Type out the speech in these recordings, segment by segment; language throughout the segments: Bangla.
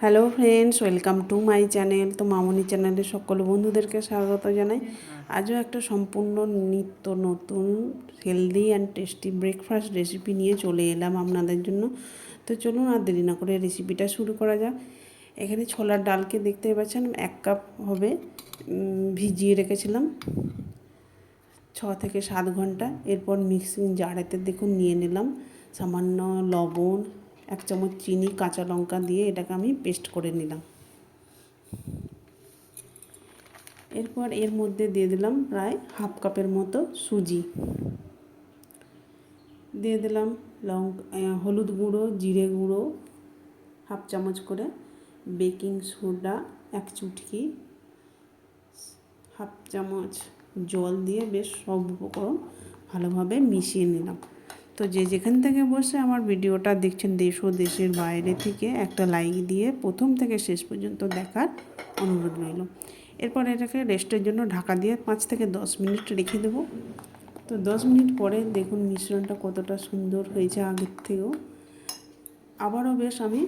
Hello friends, welcome to my channel. তো মামনি চ্যানেলে সকল বন্ধুদেরকে স্বাগত জানাই। আজও একটা সম্পূর্ণ নিত্য নতুন healthy and tasty breakfast recipe নিয়ে চলে এলাম আপনাদের জন্য। তো চলুন আর দেরি না করে রেসিপিটা শুরু করা যাক। এখানে ছোলার ডালকে দেখতে পাচ্ছেন 1 কাপ হবে, ভিজিয়ে রেখেছিলাম 6 থেকে 7 ঘন্টা। এরপর মিক্সিং জারেতে দেখুন নিয়ে নিলাম সামান্য লবণ, 1 চামচ চিনি, কাঁচা লঙ্কা দিয়ে এটাকে আমি পেস্ট করে নিলাম। এরপর এর মধ্যে দিয়ে দিলাম প্রায় হাফ কাপের মতো সুজি, দিয়ে দিলাম হলুদ গুঁড়ো, জিরে গুঁড়ো হাফ চামচ করে, বেকিং সোডা 1 চুটকি, হাফ চামচ জল দিয়ে বেশ সব উপকরণ ভালোভাবে মিশিয়ে নিলাম। তো যে যেখান থেকে বসে আমার ভিডিওটা দেখছেন, দেশ ও দেশের বাইরে থেকে একটা লাইক দিয়ে প্রথম থেকে শেষ পর্যন্ত দেখার অনুরোধ রইল। এরপর এটাকে রেস্টের জন্য ঢাকা দিয়ে 5 থেকে 10 মিনিট রেখে দেবো। তো 10 মিনিট পরে দেখুন মিশ্রণটা কতটা সুন্দর হয়েছে আগের থেকেও। আবারও আমি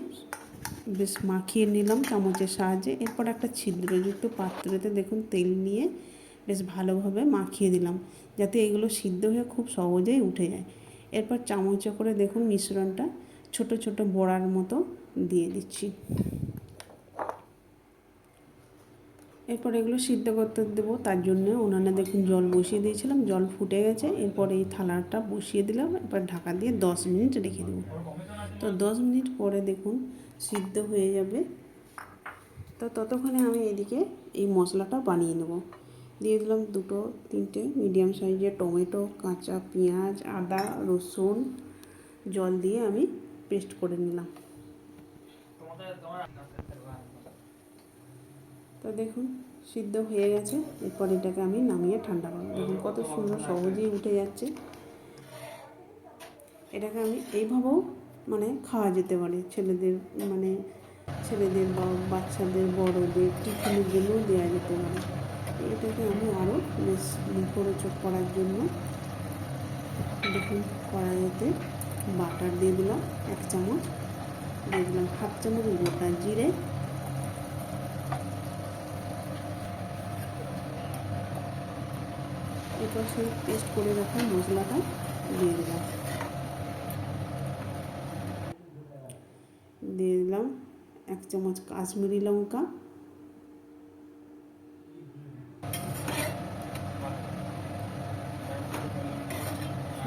বেশ মাখিয়ে নিলাম চামচের সাহায্যে। এরপর একটা ছিদ্রযুক্ত পাত্রতে দেখুন তেল নিয়ে বেশ ভালোভাবে মাখিয়ে দিলাম, যাতে এগুলো সিদ্ধ হয়ে খুব সহজেই উঠে যায়। এরপর চামচে করে দেখুন মিশ্রণটা ছোট ছোট বড়ার মতো দিয়ে দিচ্ছি। এরপর এগুলো সিদ্ধ করতে দেবো, তার জন্য উনানে দেখুন জল বসিয়ে দিয়েছিলাম, জল ফুটে গেছে। এরপর এই থালাটা বসিয়ে দিলাম, এরপর ঢাকা দিয়ে 10 মিনিট রেখে দেবো। তো 10 মিনিট পরে দেখুন সিদ্ধ হয়ে যাবে। তো ততক্ষণে আমি এদিকে এই মশলাটা বানিয়ে নেব। দিয়ে দিলাম 2-3টে মিডিয়াম সাইজের টমেটো, কাঁচা পেঁয়াজ, আদা, রসুন জল দিয়ে আমি পেস্ট করে নিলাম। তো দেখুন সিদ্ধ হয়ে গেছে। এরপর এটাকে আমি নামিয়ে ঠান্ডা করব। দেখুন কত সুন্দর সহজেই উঠে যাচ্ছে। এটাকে আমি এইভাবেও খাওয়া যেতে পারে, ছেলেদের বা বাচ্চাদের, বড়োদের টিফিনের জন্যও দেওয়া যেতে পারে। এটাকে আমি আরও বেশ মুখরোচক করার জন্য দেখুন কড়াইতে বাটার দিয়ে দিলাম 1 চামচ, দিয়ে দিলাম হাফ চামচ গোটা জিরে, এরপর সেই পেস্ট করে রাখা মশলাটা দিয়ে দিলাম। দিয়ে দিলাম 1 চামচ কাশ্মীরি লঙ্কা,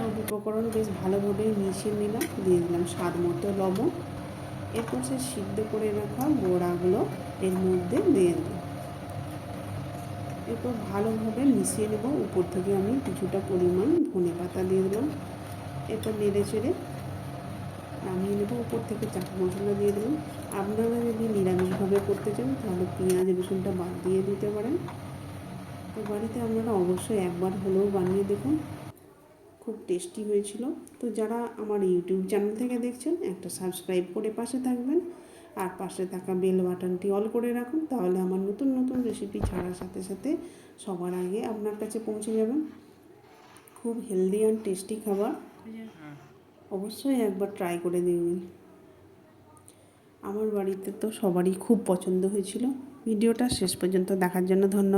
সব উপকরণ বেশ ভালোভাবে মিশিয়ে নিলাম। দিয়ে দিলাম স্বাদ মতো লবণ। এরপর সে সিদ্ধ করে রাখা বড়াগুলো এর মধ্যে দিয়ে দিলাম। এরপর ভালোভাবে মিশিয়ে নেব। উপর থেকে আমি কিছুটা পরিমাণ ধনে পাতা দিয়ে দিলাম। এরপর নেড়ে চেড়ে নামিয়ে নেব। উপর থেকে চাট মশলা দিয়ে দিলাম। আপনারা যদি নিরামিষভাবে করতে চান তাহলে পেঁয়াজ রসুনটা বাদ দিয়ে দিতে পারেন। তো বাড়িতে আপনারা অবশ্যই একবার হলেও বানিয়ে দেখুন, খুব টেস্টি হয়েছিল। তো যারা আমার ইউটিউব চ্যানেল থেকে দেখছেন, একটা সাবস্ক্রাইব করে পাশে থাকবেন, আর পাশে থাকা বেল বাটনটি অল করে রাখুন, তাহলে আমার নতুন নতুন রেসিপি ছাড়ার সাথে সাথে সবার আগে আপনার কাছে পৌঁছে যাবেন। খুব হেলদি অ্যান্ড টেস্টি খাবার, অবশ্যই একবার ট্রাই করে দেখবেন। আমার বাড়িতে তো সবারই খুব পছন্দ হয়েছিল। ভিডিওটা শেষ পর্যন্ত দেখার জন্য ধন্যবাদ।